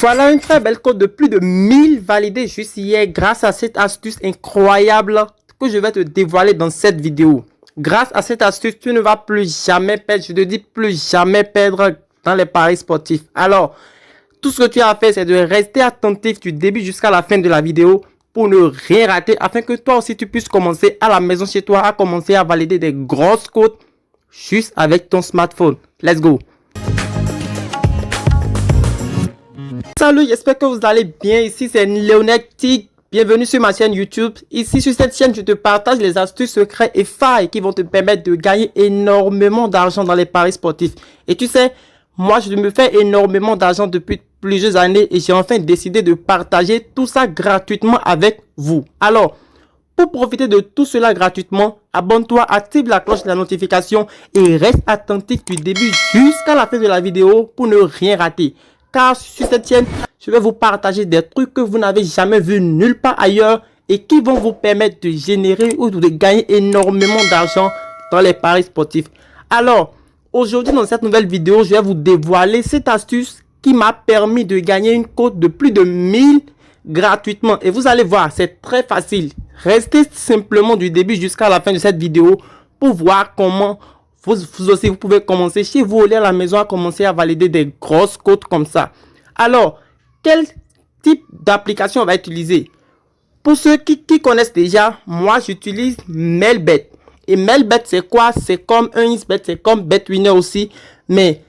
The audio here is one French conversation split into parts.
Voilà une très belle cote de plus de 1000 validés juste hier grâce à cette astuce incroyable que je vais te dévoiler dans cette vidéo. Grâce à cette astuce, tu ne vas plus jamais perdre, je te dis plus jamais perdre dans les paris sportifs. Alors, tout ce que tu as à faire, c'est de rester attentif du début jusqu'à la fin de la vidéo pour ne rien rater afin que toi aussi tu puisses commencer à la maison chez toi à commencer à valider des grosses cotes juste avec ton smartphone. Let's go! Salut, j'espère que vous allez bien. Ici c'est Lionel Tig. Bienvenue sur ma chaîne YouTube. Ici sur cette chaîne, je te partage les astuces secrets et failles qui vont te permettre de gagner énormément d'argent dans les paris sportifs. Et tu sais, moi je me fais énormément d'argent depuis plusieurs années et j'ai enfin décidé de partager tout ça gratuitement avec vous. Alors, pour profiter de tout cela gratuitement, abonne-toi, active la cloche de la notification et reste attentif du début jusqu'à la fin de la vidéo pour ne rien rater. Car sur cette chaîne, je vais vous partager des trucs que vous n'avez jamais vu nulle part ailleurs et qui vont vous permettre de générer ou de gagner énormément d'argent dans les paris sportifs. Alors, aujourd'hui dans cette nouvelle vidéo, je vais vous dévoiler cette astuce qui m'a permis de gagner une cote de plus de 1000 gratuitement. Et vous allez voir, c'est très facile. Restez simplement du début jusqu'à la fin de cette vidéo pour voir comment vous aussi vous pouvez commencer chez vous à la maison à commencer à valider des grosses cotes comme ça. Alors, quel type d'application on va utiliser? Pour ceux qui connaissent déjà, moi j'utilise Melbet. Et Melbet c'est quoi? C'est comme un XBet, c'est comme BetWinner aussi, mais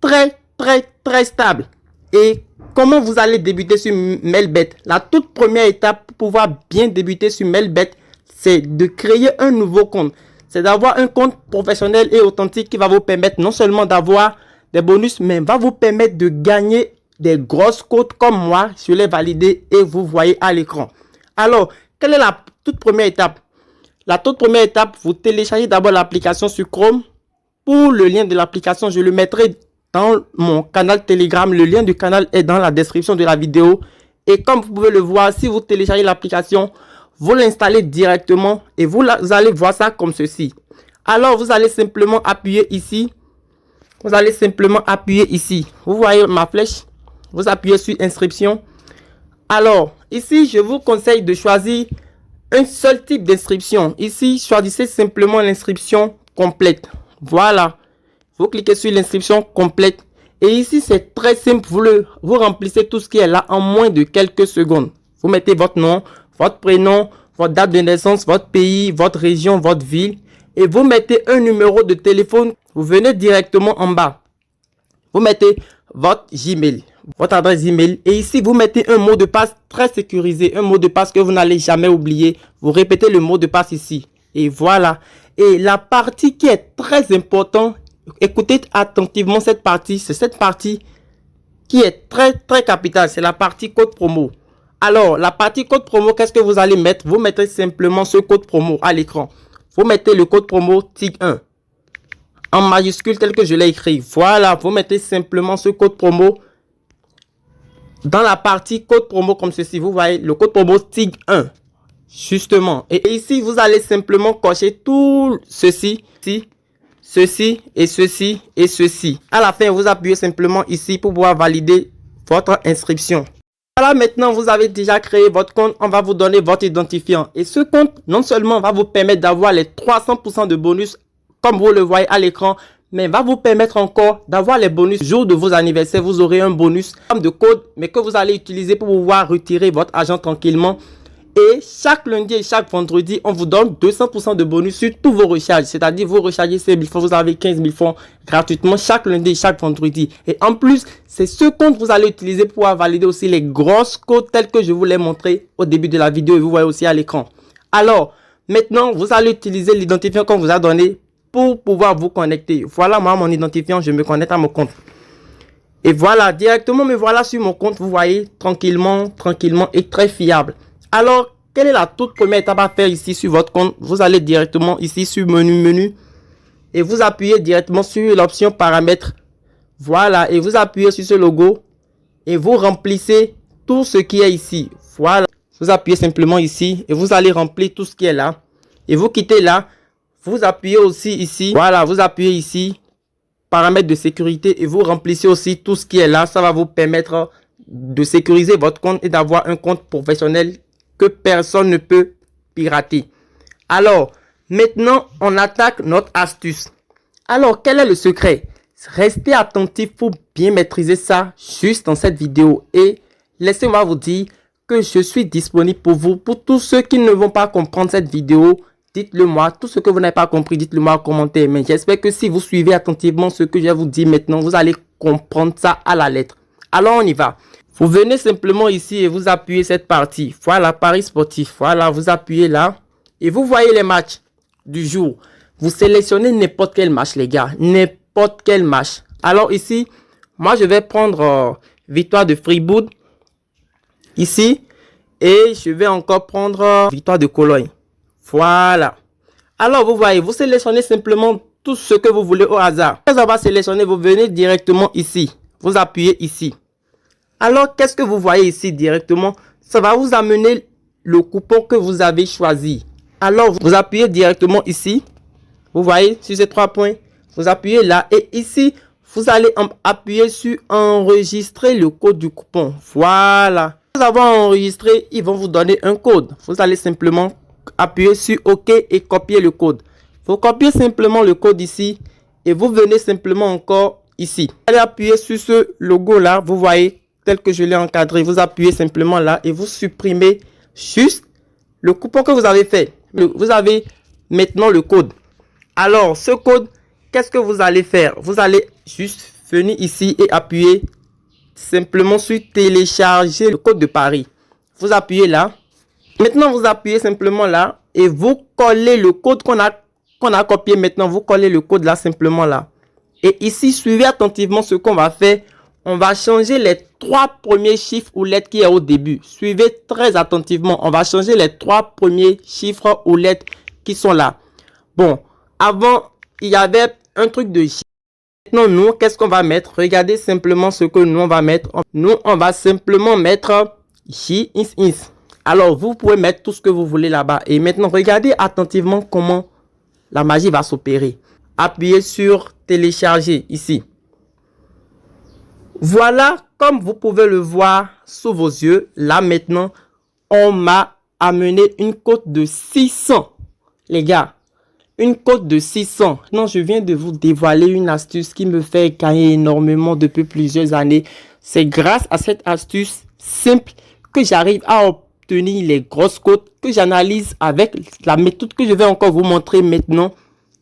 très stable. Et comment vous allez débuter sur Melbet? La toute première étape pour pouvoir bien débuter sur Melbet, c'est de créer un nouveau compte. C'est d'avoir un compte professionnel et authentique qui va vous permettre non seulement d'avoir des bonus, mais va vous permettre de gagner des grosses cotes comme moi. Je l'ai validé et vous voyez à l'écran. Alors, quelle est la toute première étape? La toute première étape, vous téléchargez d'abord l'application sur Chrome. Pour le lien de l'application, je le mettrai dans mon canal Telegram. Le lien du canal est dans la description de la vidéo. Et comme vous pouvez le voir, si vous téléchargez l'application, vous l'installez directement et vous allez voir ça comme ceci. Alors, vous allez simplement appuyer ici. Vous allez simplement appuyer ici. Vous voyez ma flèche? Vous appuyez sur inscription. Alors, ici, je vous conseille de choisir un seul type d'inscription. Ici, choisissez simplement l'inscription complète. Voilà. Vous cliquez sur l'inscription complète. Et ici, c'est très simple. Vous remplissez tout ce qui est là en moins de quelques secondes. Vous mettez votre nom, votre prénom, votre date de naissance, votre pays, votre région, votre ville. Et vous mettez un numéro de téléphone. Vous venez directement en bas. Vous mettez votre Gmail, votre adresse email. Et ici, vous mettez un mot de passe très sécurisé. Un mot de passe que vous n'allez jamais oublier. Vous répétez le mot de passe ici. Et voilà. Et la partie qui est très importante, écoutez attentivement cette partie. C'est cette partie qui est très capitale. C'est la partie code promo. Alors, la partie code promo, qu'est-ce que vous allez mettre? Vous mettez simplement ce code promo à l'écran. Vous mettez le code promo TIG1 en majuscule tel que je l'ai écrit. Voilà, vous mettez simplement ce code promo dans la partie code promo comme ceci. Vous voyez le code promo TIG1. Justement. Et ici, vous allez simplement cocher tout ceci, ceci et ceci et ceci. À la fin, vous appuyez simplement ici pour pouvoir valider votre inscription. Voilà, maintenant vous avez déjà créé votre compte, on va vous donner votre identifiant. Et ce compte, non seulement va vous permettre d'avoir les 300% de bonus, comme vous le voyez à l'écran, mais va vous permettre encore d'avoir les bonus. Jour de vos anniversaires, vous aurez un bonus de code, mais que vous allez utiliser pour pouvoir retirer votre argent tranquillement. Et chaque lundi et chaque vendredi, on vous donne 200% de bonus sur tous vos recharges. C'est-à-dire, vous rechargez 5 000 francs, vous avez 15 000 francs gratuitement chaque lundi et chaque vendredi. Et en plus, c'est ce compte que vous allez utiliser pour pouvoir valider aussi les grosses cotes telles que je vous l'ai montré au début de la vidéo et vous voyez aussi à l'écran. Alors, maintenant, vous allez utiliser l'identifiant qu'on vous a donné pour pouvoir vous connecter. Voilà, moi, mon identifiant, je me connecte à mon compte. Et voilà, directement, me voilà sur mon compte, vous voyez, tranquillement et très fiable. Alors, quelle est la toute première étape à faire ici sur votre compte? Vous allez directement ici sur menu et vous appuyez directement sur l'option paramètres. Voilà, et vous appuyez sur ce logo et vous remplissez tout ce qui est ici. Voilà, vous appuyez simplement ici et vous allez remplir tout ce qui est là. Et vous quittez là, vous appuyez aussi ici. Voilà, vous appuyez ici, paramètres de sécurité et vous remplissez aussi tout ce qui est là. Ça va vous permettre de sécuriser votre compte et d'avoir un compte professionnel que personne ne peut pirater. Alors, maintenant, on attaque notre astuce. Alors, quel est le secret? Restez attentif pour bien maîtriser ça juste dans cette vidéo. Et laissez-moi vous dire que je suis disponible pour vous. Pour tous ceux qui ne vont pas comprendre cette vidéo, dites-le moi. Tout ce que vous n'avez pas compris, dites-le moi en commentaire. Mais j'espère que si vous suivez attentivement ce que je vais vous dire maintenant, vous allez comprendre ça à la lettre. Alors, on y va. Vous venez simplement ici et vous appuyez cette partie. Voilà, Paris sportif. Voilà, vous appuyez là. Et vous voyez les matchs du jour. Vous sélectionnez n'importe quel match, les gars. N'importe quel match. Alors ici, moi, je vais prendre victoire de Fribourg. Ici. Et je vais encore prendre victoire de Cologne. Voilà. Alors, vous voyez, vous sélectionnez simplement tout ce que vous voulez au hasard. Après avoir sélectionné, vous venez directement ici. Vous appuyez ici. Alors, qu'est-ce que vous voyez ici directement? Ça va vous amener le coupon que vous avez choisi. Alors, vous appuyez directement ici. Vous voyez, sur ces 3 points. Vous appuyez là. Et ici, vous allez appuyer sur enregistrer le code du coupon. Voilà. Après avoir enregistré, ils vont vous donner un code. Vous allez simplement appuyer sur OK et copier le code. Vous copiez simplement le code ici. Et vous venez simplement encore ici. Vous allez appuyer sur ce logo là. Vous voyez, tel que je l'ai encadré. Vous appuyez simplement là. Et vous supprimez juste le coupon que vous avez fait. Vous avez maintenant le code. Alors, ce code, qu'est-ce que vous allez faire? Vous allez juste venir ici et appuyer simplement sur télécharger le code de Paris. Vous appuyez là. Maintenant, vous appuyez simplement là et vous collez le code qu'on a copié maintenant. Vous collez le code là simplement là. Et ici, suivez attentivement ce qu'on va faire. On va changer les 3 premiers chiffres ou lettres qui est au début. Suivez très attentivement. On va changer les 3 premiers chiffres ou lettres qui sont là. Bon, avant, il y avait un truc de J. Maintenant, nous, qu'est-ce qu'on va mettre? Regardez simplement ce que nous, on va mettre. Nous, on va simplement mettre J. Alors, vous pouvez mettre tout ce que vous voulez là-bas. Et maintenant, regardez attentivement comment la magie va s'opérer. Appuyez sur télécharger ici. Voilà, comme vous pouvez le voir sous vos yeux, là maintenant, on m'a amené une cote de 600. Les gars, une cote de 600. Non, je viens de vous dévoiler une astuce qui me fait gagner énormément depuis plusieurs années. C'est grâce à cette astuce simple que j'arrive à obtenir les grosses cotes que j'analyse avec la méthode que je vais encore vous montrer maintenant.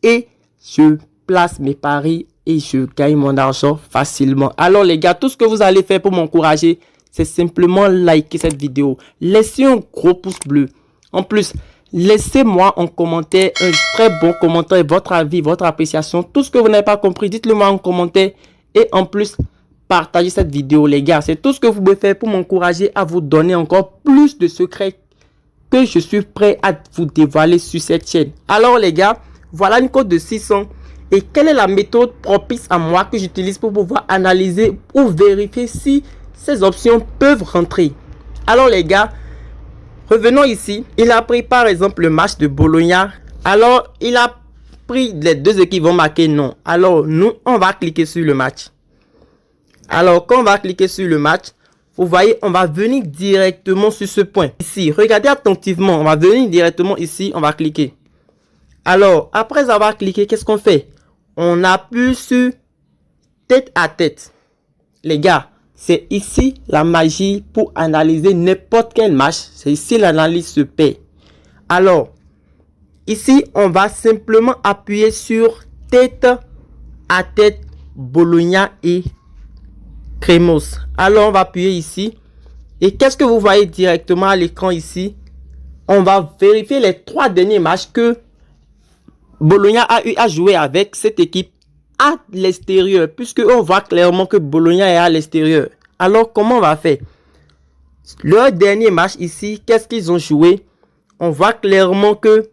Et je place mes paris et je gagne mon argent facilement. Alors les gars, tout ce que vous allez faire pour m'encourager, c'est simplement liker cette vidéo. Laissez un gros pouce bleu. En plus, laissez-moi en commentaire un très bon commentaire, votre avis, votre appréciation. Tout ce que vous n'avez pas compris, dites-le moi en commentaire. Et en plus, partagez cette vidéo les gars. C'est tout ce que vous pouvez faire pour m'encourager à vous donner encore plus de secrets que je suis prêt à vous dévoiler sur cette chaîne. Alors les gars, voilà une cote de 600. Et quelle est la méthode propice à moi que j'utilise pour pouvoir analyser ou vérifier si ces options peuvent rentrer? Alors les gars, revenons ici. Il a pris par exemple le match de Bologna. Alors il a pris les 2 équipes vont marquer non. Alors nous, on va cliquer sur le match. Alors quand on va cliquer sur le match, vous voyez, on va venir directement sur ce point. Ici, regardez attentivement. On va venir directement ici, on va cliquer. Alors, après avoir cliqué, qu'est-ce qu'on fait? On appuie sur tête à tête. Les gars, c'est ici la magie pour analyser n'importe quel match. C'est ici l'analyse se paie. Alors, ici, on va simplement appuyer sur tête à tête Bologna et Cremos. Alors, on va appuyer ici. Et qu'est-ce que vous voyez directement à l'écran ici? On va vérifier les 3 derniers matchs que Bologna a eu à jouer avec cette équipe à l'extérieur, puisque on voit clairement que Bologna est à l'extérieur. Alors, comment on va faire? Leur dernier match ici, qu'est-ce qu'ils ont joué? On voit clairement que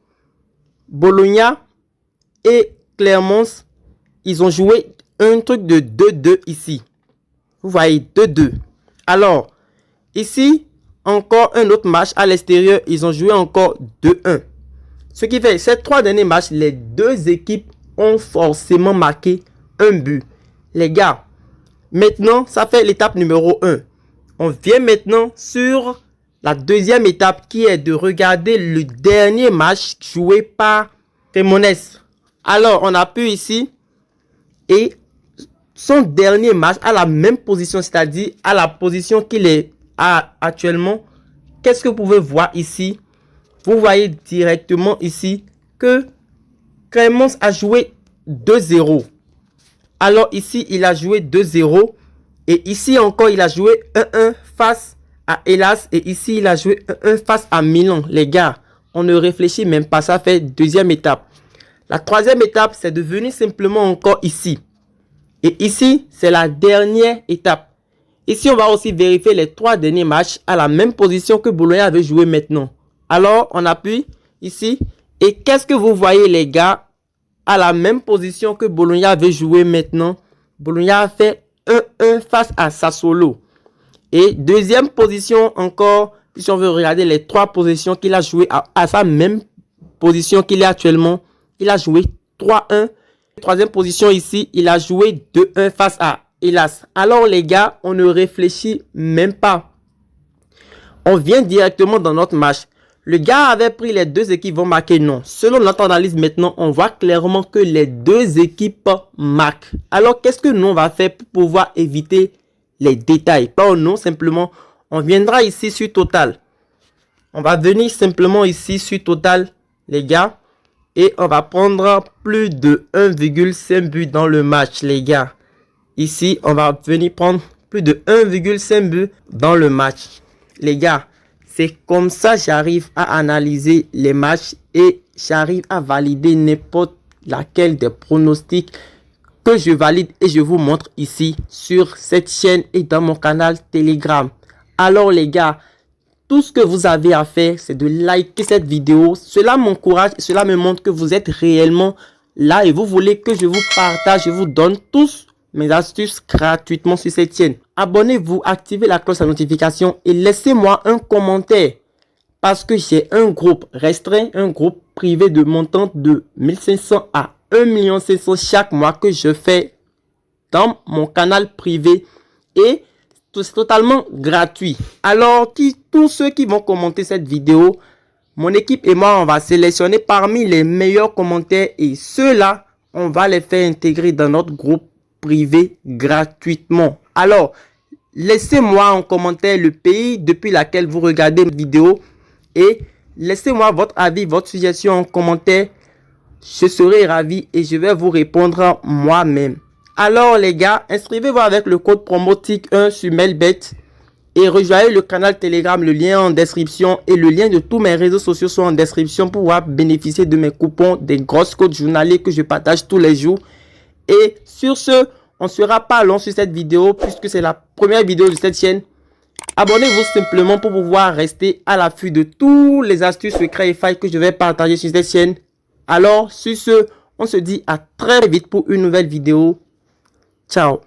Bologna et Clermont, ils ont joué un truc de 2-2 ici. Vous voyez, 2-2. Alors, ici, encore un autre match à l'extérieur, ils ont joué encore 2-1. Ce qui fait, ces 3 derniers matchs, les 2 équipes ont forcément marqué un but. Les gars, maintenant, ça fait l'étape numéro 1. On vient maintenant sur la deuxième étape qui est de regarder le dernier match joué par Cremonese. Alors, on appuie ici et son dernier match à la même position, c'est-à-dire à la position qu'il est actuellement. Qu'est-ce que vous pouvez voir ici? Vous voyez directement ici que Cremonese a joué 2-0. Alors ici, il a joué 2-0. Et ici encore, il a joué 1-1 face à Hellas. Et ici, il a joué 1-1 face à Milan. Les gars, on ne réfléchit même pas. Ça fait deuxième étape. La troisième étape, c'est de venir simplement encore ici. Et ici, c'est la dernière étape. Ici, on va aussi vérifier les 3 derniers matchs à la même position que Bologna avait joué maintenant. Alors, on appuie ici. Et qu'est-ce que vous voyez, les gars? À la même position que Bologna avait joué maintenant. Bologna a fait 1-1 face à Sassuolo. Et deuxième position encore, si on veut regarder les 3 positions qu'il a joué à sa même position qu'il est actuellement. Il a joué 3-1. Troisième position ici, il a joué 2-1 face à Hellas. Alors les gars, on ne réfléchit même pas. On vient directement dans notre match. Le gars avait pris les 2 équipes vont marquer non. Selon notre analyse maintenant, on voit clairement que les 2 équipes marquent. Alors qu'est-ce que nous on va faire pour pouvoir éviter les détails? Pas non, simplement, on viendra ici sur Total. On va venir simplement ici sur Total, les gars. Et on va prendre plus de 1,5 but dans le match, les gars. Ici, on va venir prendre plus de 1,5 but dans le match. Les gars, c'est comme ça que j'arrive à analyser les matchs et j'arrive à valider n'importe laquelle des pronostics que je valide et je vous montre ici sur cette chaîne et dans mon canal Telegram. Alors les gars, tout ce que vous avez à faire, c'est de liker cette vidéo. Cela m'encourage et cela me montre que vous êtes réellement là et vous voulez que je vous partage, je vous donne tous mes astuces gratuitement sur cette chaîne. Abonnez-vous, activez la cloche de notification et laissez-moi un commentaire. Parce que j'ai un groupe restreint, un groupe privé de montant de 1500 à 1,5 million chaque mois que je fais dans mon canal privé et c'est totalement gratuit. Alors, tous ceux qui vont commenter cette vidéo, mon équipe et moi, on va sélectionner parmi les meilleurs commentaires et ceux-là, on va les faire intégrer dans notre groupe privé gratuitement. Alors, laissez-moi en commentaire le pays depuis lequel vous regardez mes vidéos et laissez-moi votre avis, votre suggestion en commentaire. Je serai ravi et je vais vous répondre moi-même. Alors les gars, inscrivez-vous avec le code promo TIC1 sur Melbet et rejoignez le canal Telegram, le lien en description et le lien de tous mes réseaux sociaux sont en description pour pouvoir bénéficier de mes coupons, des grosses codes journaliers que je partage tous les jours. Et sur ce, on ne sera pas long sur cette vidéo puisque c'est la première vidéo de cette chaîne. Abonnez-vous simplement pour pouvoir rester à l'affût de tous les astuces, secrets et failles que je vais partager sur cette chaîne. Alors, sur ce, on se dit à très vite pour une nouvelle vidéo. Ciao.